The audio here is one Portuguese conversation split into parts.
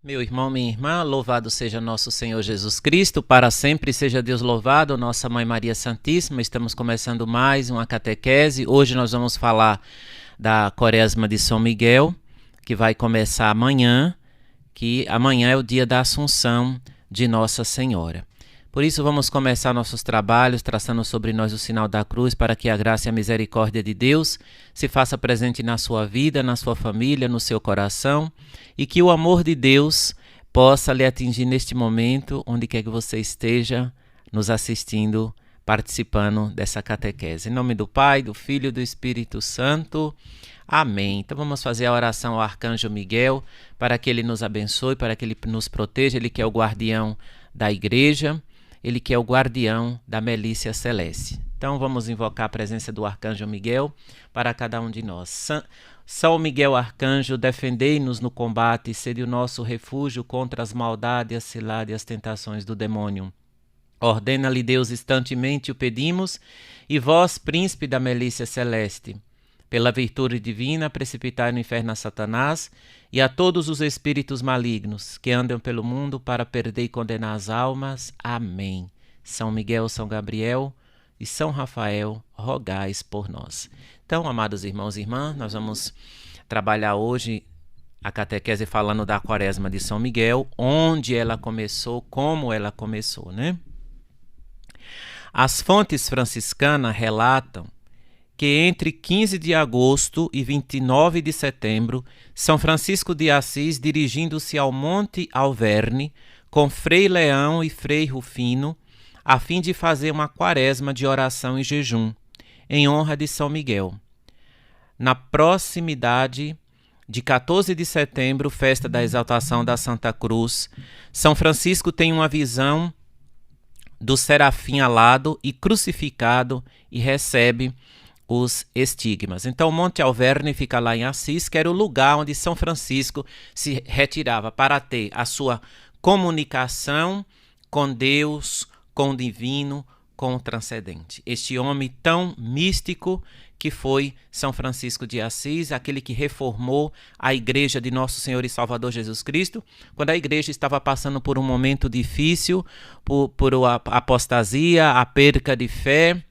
Meu irmão, minha irmã, louvado seja nosso Senhor Jesus Cristo, para sempre seja Deus louvado, nossa Mãe Maria Santíssima. Estamos começando mais uma catequese. Hoje nós vamos falar da Quaresma de São Miguel, que vai começar amanhã, que amanhã é o dia da Assunção de Nossa Senhora. Por isso vamos começar nossos trabalhos traçando sobre nós o sinal da cruz, para que a graça e a misericórdia de Deus se faça presente na sua vida, na sua família, no seu coração, e que o amor de Deus possa lhe atingir neste momento, onde quer que você esteja nos assistindo, participando dessa catequese. Em nome do Pai, do Filho e do Espírito Santo. Amém. Então vamos fazer a oração ao Arcanjo Miguel, para que ele nos abençoe, para que ele nos proteja, ele que é o guardião da igreja, ele que é o guardião da milícia celeste. Então vamos invocar a presença do Arcanjo Miguel para cada um de nós. São Miguel Arcanjo, defendei-nos no combate, sede o nosso refúgio contra as maldades, as ciladas e as tentações do demônio. Ordena-lhe Deus instantemente o pedimos, e vós, príncipe da milícia celeste, pela virtude divina, precipitai no inferno a Satanás e a todos os espíritos malignos que andam pelo mundo para perder e condenar as almas. Amém. São Miguel, São Gabriel e São Rafael, rogais por nós. Então, amados irmãos e irmãs, nós vamos trabalhar hoje a catequese falando da Quaresma de São Miguel, onde ela começou, como ela começou, né? As fontes franciscanas relatam que entre 15 de agosto e 29 de setembro, São Francisco de Assis, dirigindo-se ao Monte Alverne, com Frei Leão e Frei Rufino, a fim de fazer uma quaresma de oração e jejum, em honra de São Miguel. Na proximidade de 14 de setembro, festa da exaltação da Santa Cruz, São Francisco tem uma visão do serafim alado e crucificado e recebe os estigmas. Então, o Monte Alverne fica lá em Assis, que era o lugar onde São Francisco se retirava para ter a sua comunicação com Deus, com o divino, com o transcendente. Este homem tão místico que foi São Francisco de Assis, aquele que reformou a igreja de Nosso Senhor e Salvador Jesus Cristo, quando a igreja estava passando por um momento difícil, por a apostasia, a perca de fé,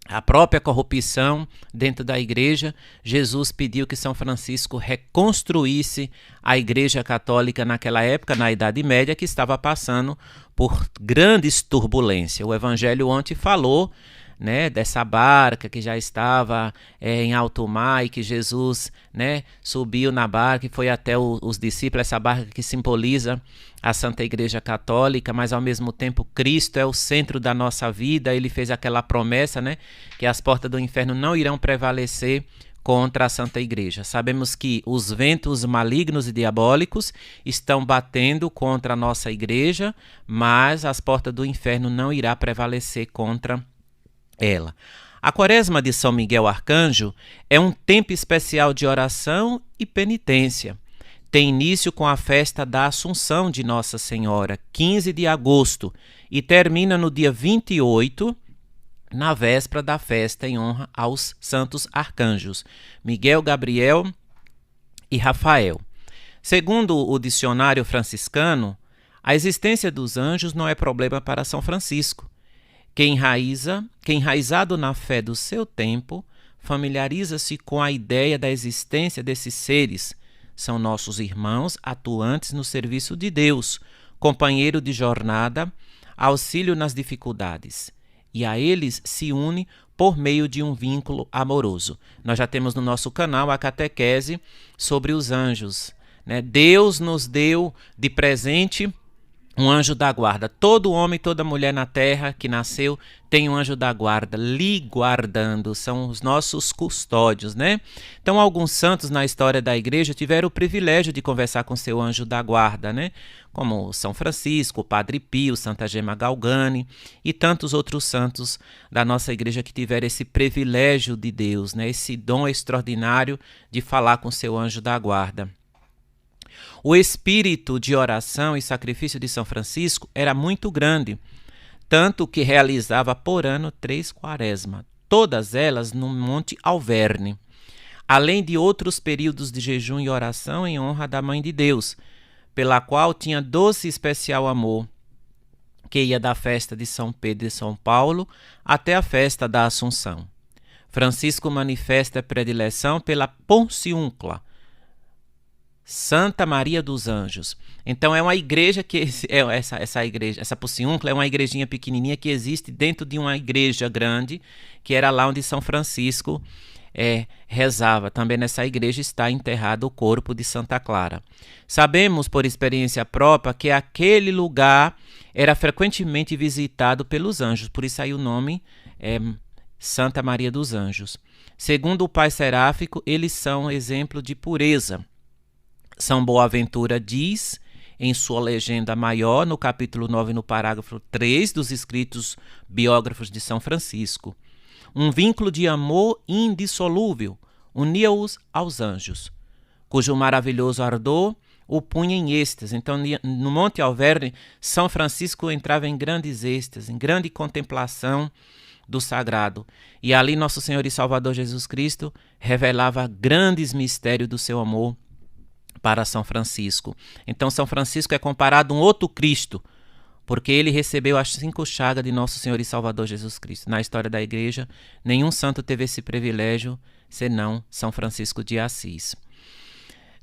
a própria corrupção dentro da igreja. Jesus pediu que São Francisco reconstruísse a igreja católica naquela época, na Idade Média, que estava passando por grandes turbulências. O Evangelho ontem falou, né, dessa barca que já estava em alto mar e que Jesus, né, subiu na barca e foi até os discípulos, essa barca que simboliza a Santa Igreja Católica, mas ao mesmo tempo Cristo é o centro da nossa vida. Ele fez aquela promessa, né, que as portas do inferno não irão prevalecer contra a Santa Igreja. Sabemos que os ventos malignos e diabólicos estão batendo contra a nossa igreja, mas as portas do inferno não irão prevalecer contra ela. A Quaresma de São Miguel Arcanjo é um tempo especial de oração e penitência. Tem início com a festa da Assunção de Nossa Senhora, 15 de agosto, e termina no dia 28, na véspera da festa em honra aos santos arcanjos, Miguel, Gabriel e Rafael. Segundo o dicionário franciscano, a existência dos anjos não é problema para São Francisco, que enraizado na fé do seu tempo, familiariza-se com a ideia da existência desses seres. São nossos irmãos atuantes no serviço de Deus, companheiro de jornada, auxílio nas dificuldades. E a eles se une por meio de um vínculo amoroso. Nós já temos no nosso canal a catequese sobre os anjos, né? Deus nos deu de presente um anjo da guarda. Todo homem, toda mulher na terra que nasceu tem um anjo da guarda lhe guardando. São os nossos custódios, né? Então, alguns santos na história da igreja tiveram o privilégio de conversar com seu anjo da guarda, né? Como São Francisco, o Padre Pio, Santa Gema Galgani e tantos outros santos da nossa igreja que tiveram esse privilégio de Deus, né? Esse dom extraordinário de falar com seu anjo da guarda. O espírito de oração e sacrifício de São Francisco era muito grande, tanto que realizava por ano 3 quaresmas. todas elas no Monte Alverne, além de outros períodos de jejum e oração em honra da Mãe de Deus, pela qual tinha doce e especial amor, que ia da festa de São Pedro e São Paulo até a festa da Assunção. Francisco manifesta predileção pela Porciúncula, Santa Maria dos Anjos. Então é uma igreja que essa Porciúncula é uma igrejinha pequenininha que existe dentro de uma igreja grande, que era lá onde São Francisco rezava. Também nessa igreja está enterrado o corpo de Santa Clara. Sabemos por experiência própria que aquele lugar era frequentemente visitado pelos anjos, por isso aí o nome é Santa Maria dos Anjos. Segundo o Pai Seráfico, eles são exemplo de pureza. São Boaventura diz, em sua legenda maior, no capítulo 9, no parágrafo 3 dos escritos biógrafos de São Francisco: um vínculo de amor indissolúvel unia-os aos anjos, cujo maravilhoso ardor o punha em êxtase. Então, no Monte Alverne, São Francisco entrava em grandes êxtases, em grande contemplação do sagrado. E ali Nosso Senhor e Salvador Jesus Cristo revelava grandes mistérios do seu amor para São Francisco. Então, São Francisco é comparado a um outro Cristo, porque ele recebeu as 5 chagas de Nosso Senhor e Salvador Jesus Cristo. Na história da igreja, nenhum santo teve esse privilégio, senão São Francisco de Assis.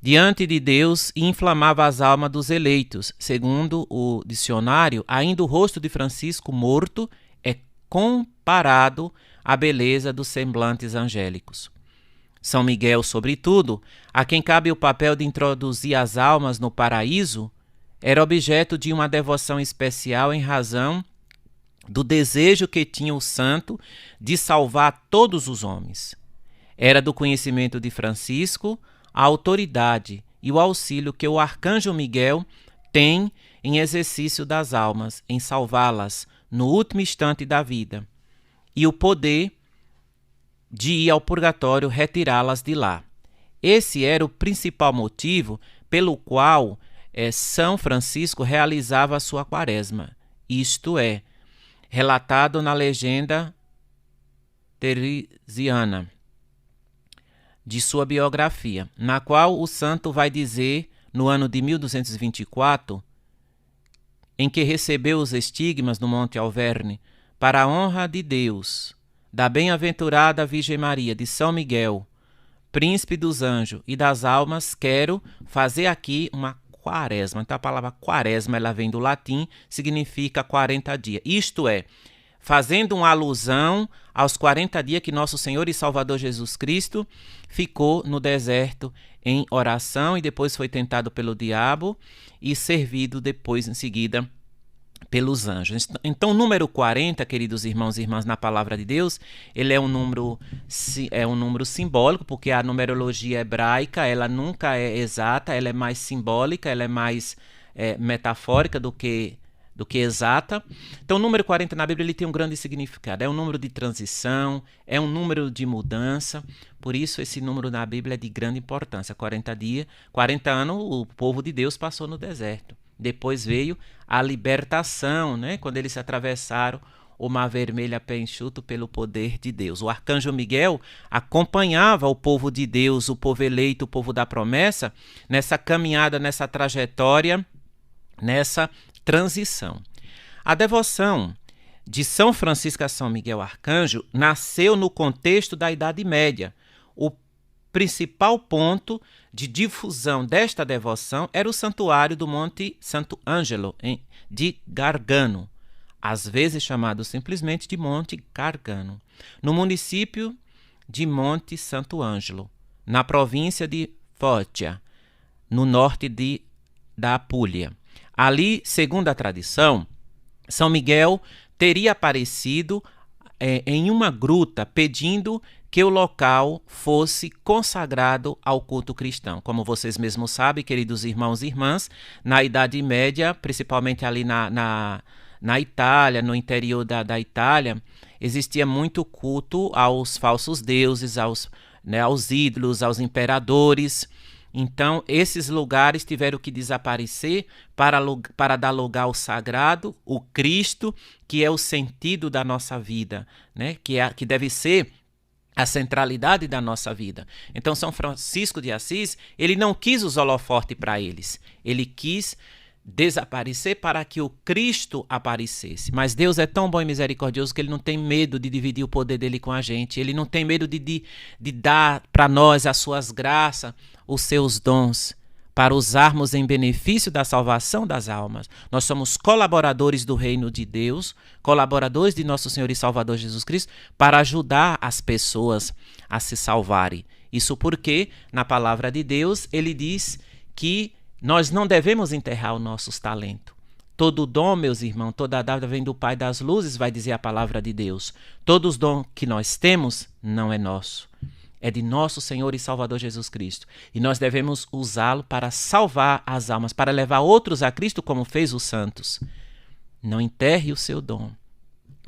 Diante de Deus, inflamava as almas dos eleitos. Segundo o dicionário, ainda o rosto de Francisco morto é comparado à beleza dos semblantes angélicos. São Miguel, sobretudo, a quem cabe o papel de introduzir as almas no paraíso, era objeto de uma devoção especial em razão do desejo que tinha o santo de salvar todos os homens. Era do conhecimento de Francisco a autoridade e o auxílio que o arcanjo Miguel tem em exercício das almas, em salvá-las no último instante da vida, e o poder de ir ao purgatório retirá-las de lá. Esse era o principal motivo pelo qual São Francisco realizava a sua quaresma, isto é, relatado na legenda teresiana de sua biografia, na qual o santo vai dizer, no ano de 1224, em que recebeu os estigmas no Monte Alverne, para a honra de Deus, da bem-aventurada Virgem Maria, de São Miguel, príncipe dos anjos e das almas, quero fazer aqui uma quaresma. Então a palavra quaresma, ela vem do latim, significa 40 dias. Isto é, fazendo uma alusão aos 40 dias que nosso Senhor e Salvador Jesus Cristo ficou no deserto em oração e depois foi tentado pelo diabo e servido depois, em seguida, pelos anjos. Então, o número 40, queridos irmãos e irmãs, na palavra de Deus, ele é um número simbólico, porque a numerologia hebraica, ela nunca é exata, ela é mais simbólica, ela é mais metafórica do que exata. Então, o número 40 na Bíblia ele tem um grande significado. É um número de transição, é um número de mudança. Por isso, esse número na Bíblia é de grande importância. 40 dias, 40 anos, o povo de Deus passou no deserto. Depois veio a libertação, né? Quando eles atravessaram o Mar Vermelho a pé enxuto pelo poder de Deus. O arcanjo Miguel acompanhava o povo de Deus, o povo eleito, o povo da promessa, nessa caminhada, nessa trajetória, nessa transição. A devoção de São Francisco a São Miguel Arcanjo nasceu no contexto da Idade Média. O principal ponto de difusão desta devoção era o santuário do Monte Santo Ângelo, de Gargano, às vezes chamado simplesmente de Monte Gargano, no município de Monte Santo Ângelo, na província de Foggia, no norte da Apulia. Ali, segundo a tradição, São Miguel teria aparecido em uma gruta pedindo que o local fosse consagrado ao culto cristão. Como vocês mesmos sabem, queridos irmãos e irmãs, na Idade Média, principalmente ali na Itália, no interior da Itália, existia muito culto aos falsos deuses, aos ídolos, aos imperadores. Então, esses lugares tiveram que desaparecer para dar lugar ao sagrado, o Cristo, que é o sentido da nossa vida, né? Que deve ser a centralidade da nossa vida. Então, São Francisco de Assis, ele não quis os holofotes para eles. Ele quis desaparecer para que o Cristo aparecesse. Mas Deus é tão bom e misericordioso que ele não tem medo de dividir o poder dele com a gente. Ele não tem medo de dar para nós as suas graças, os seus dons, para usarmos em benefício da salvação das almas. Nós somos colaboradores do reino de Deus, colaboradores de nosso Senhor e Salvador Jesus Cristo, para ajudar as pessoas a se salvarem. Isso porque, na palavra de Deus, ele diz que nós não devemos enterrar os nossos talentos. Todo dom, meus irmãos, toda dádiva vem do Pai das luzes, vai dizer a palavra de Deus. Todos os dons que nós temos não é nosso. É de nosso Senhor e Salvador Jesus Cristo. E nós devemos usá-lo para salvar as almas, para levar outros a Cristo, como fez os santos. Não enterre o seu dom.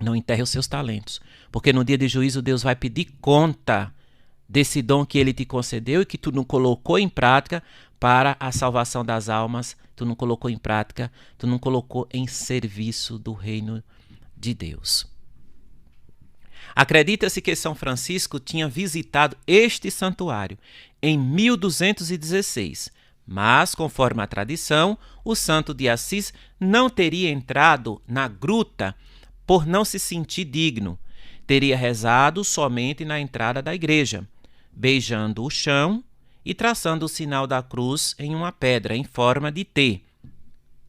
Não enterre os seus talentos. Porque no dia de juízo Deus vai pedir conta desse dom que ele te concedeu e que tu não colocou em prática para a salvação das almas, tu não colocou em prática, tu não colocou em serviço do reino de Deus. Acredita-se que São Francisco tinha visitado este santuário em 1216, mas, conforme a tradição, o santo de Assis não teria entrado na gruta por não se sentir digno. Teria rezado somente na entrada da igreja, beijando o chão e traçando o sinal da cruz em uma pedra em forma de T.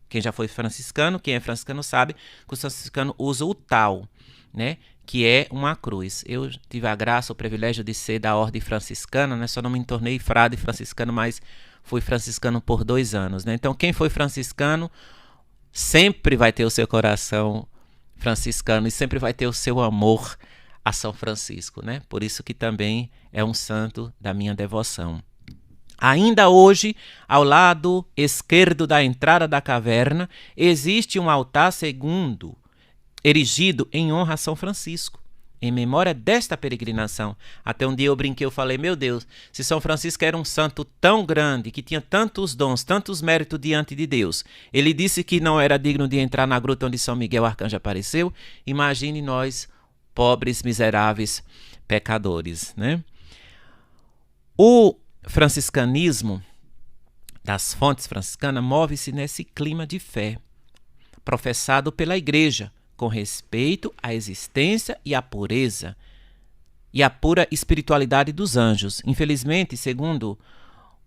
Quem já foi franciscano, quem é franciscano sabe que o franciscano usa o tal, né? Que é uma cruz. Eu tive a graça, o privilégio de ser da ordem franciscana, né? Só não me tornei frade franciscano, mas fui franciscano por 2 anos, né? Então, quem foi franciscano sempre vai ter o seu coração franciscano e sempre vai ter o seu amor a São Francisco, né? Por isso que também é um santo da minha devoção. Ainda hoje, ao lado esquerdo da entrada da caverna, existe um altar segundo, erigido em honra a São Francisco, em memória desta peregrinação. Até um dia eu brinquei, eu falei, meu Deus, se São Francisco era um santo tão grande, que tinha tantos dons, tantos méritos diante de Deus, ele disse que não era digno de entrar na gruta onde São Miguel Arcanjo apareceu, imagine nós, pobres, miseráveis, pecadores, né? O franciscanismo das fontes franciscanas move-se nesse clima de fé, professado pela Igreja, com respeito à existência e à pureza e à pura espiritualidade dos anjos. Infelizmente, segundo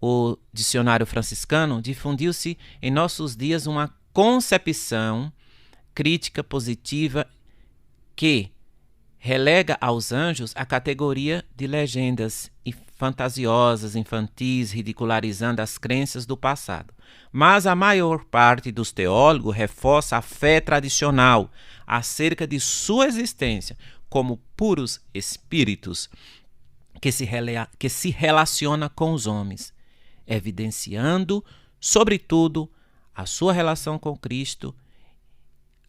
o dicionário franciscano, difundiu-se em nossos dias uma concepção crítica positiva que relega aos anjos a categoria de legendas e fantasiosas, infantis, ridicularizando as crenças do passado. Mas a maior parte dos teólogos reforça a fé tradicional acerca de sua existência como puros espíritos que se relaciona com os homens, evidenciando, sobretudo, a sua relação com Cristo,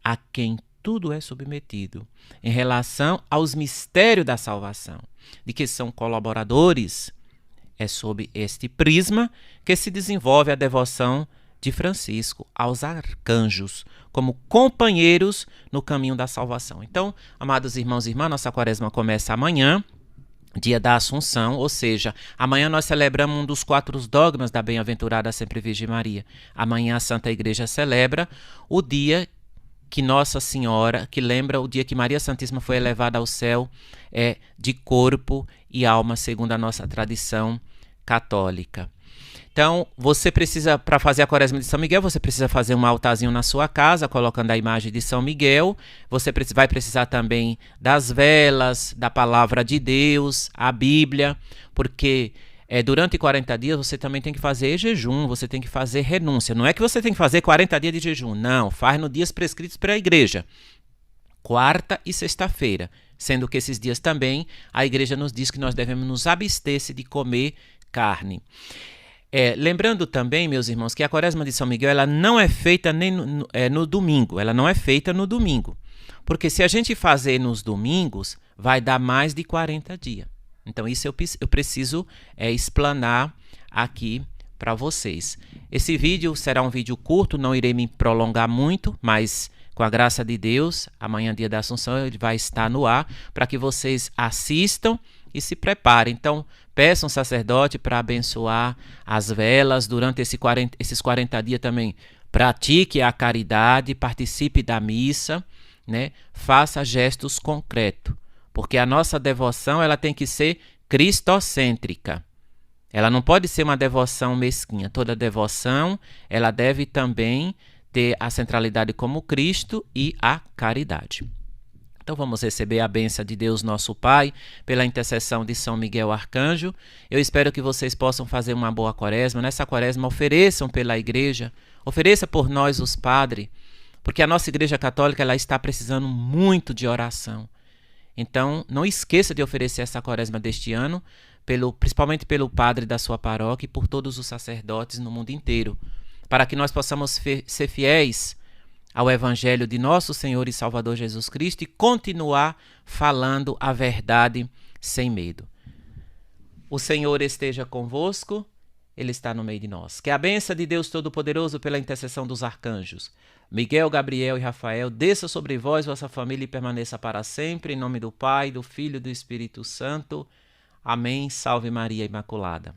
a quem tudo é submetido, em relação aos mistérios da salvação, de que são colaboradores. É sob este prisma que se desenvolve a devoção de Francisco aos arcanjos, como companheiros no caminho da salvação. Então, amados irmãos e irmãs, nossa quaresma começa amanhã, dia da Assunção, ou seja, amanhã nós celebramos um dos 4 dogmas da bem-aventurada Sempre Virgem Maria. Amanhã a Santa Igreja celebra o dia que Nossa Senhora, que lembra o dia que Maria Santíssima foi elevada ao céu, de corpo e alma, segundo a nossa tradição católica. Então, você precisa, para fazer a quaresma de São Miguel, você precisa fazer um altarzinho na sua casa, colocando a imagem de São Miguel. Você vai precisar também das velas, da palavra de Deus, a Bíblia, porque durante 40 dias você também tem que fazer jejum, você tem que fazer renúncia. Não é que você tem que fazer 40 dias de jejum, não, faz nos dias prescritos pela igreja, quarta e sexta-feira, sendo que esses dias também a igreja nos diz que nós devemos nos abster-se de comer carne. Lembrando também, meus irmãos, que a quaresma de São Miguel ela não é feita nem no domingo, ela não é feita no domingo, porque se a gente fazer nos domingos, vai dar mais de 40 dias. Então isso eu preciso explanar aqui para vocês. Esse vídeo será um vídeo curto, não irei me prolongar muito, mas com a graça de Deus, amanhã, dia da Assunção, ele vai estar no ar para que vocês assistam e se preparem. Então, peçam um sacerdote para abençoar as velas durante esses 40 dias também. Pratique a caridade, participe da missa, né? Faça gestos concretos, porque a nossa devoção ela tem que ser cristocêntrica. Ela não pode ser uma devoção mesquinha. Toda devoção ela deve também ter a centralidade como Cristo e a caridade. Então vamos receber a bênção de Deus nosso Pai, pela intercessão de São Miguel Arcanjo. Eu espero que vocês possam fazer uma boa quaresma. Nessa quaresma ofereçam pela igreja, ofereça por nós os padres, porque a nossa igreja católica ela está precisando muito de oração. Então não esqueça de oferecer essa quaresma deste ano, principalmente pelo padre da sua paróquia e por todos os sacerdotes no mundo inteiro, para que nós possamos ser fiéis ao Evangelho de nosso Senhor e Salvador Jesus Cristo e continuar falando a verdade sem medo. O Senhor esteja convosco, Ele está no meio de nós. Que a bênção de Deus Todo-Poderoso, pela intercessão dos arcanjos, Miguel, Gabriel e Rafael, desça sobre vós, vossa família, e permaneça para sempre, em nome do Pai, do Filho e do Espírito Santo. Amém. Salve Maria Imaculada.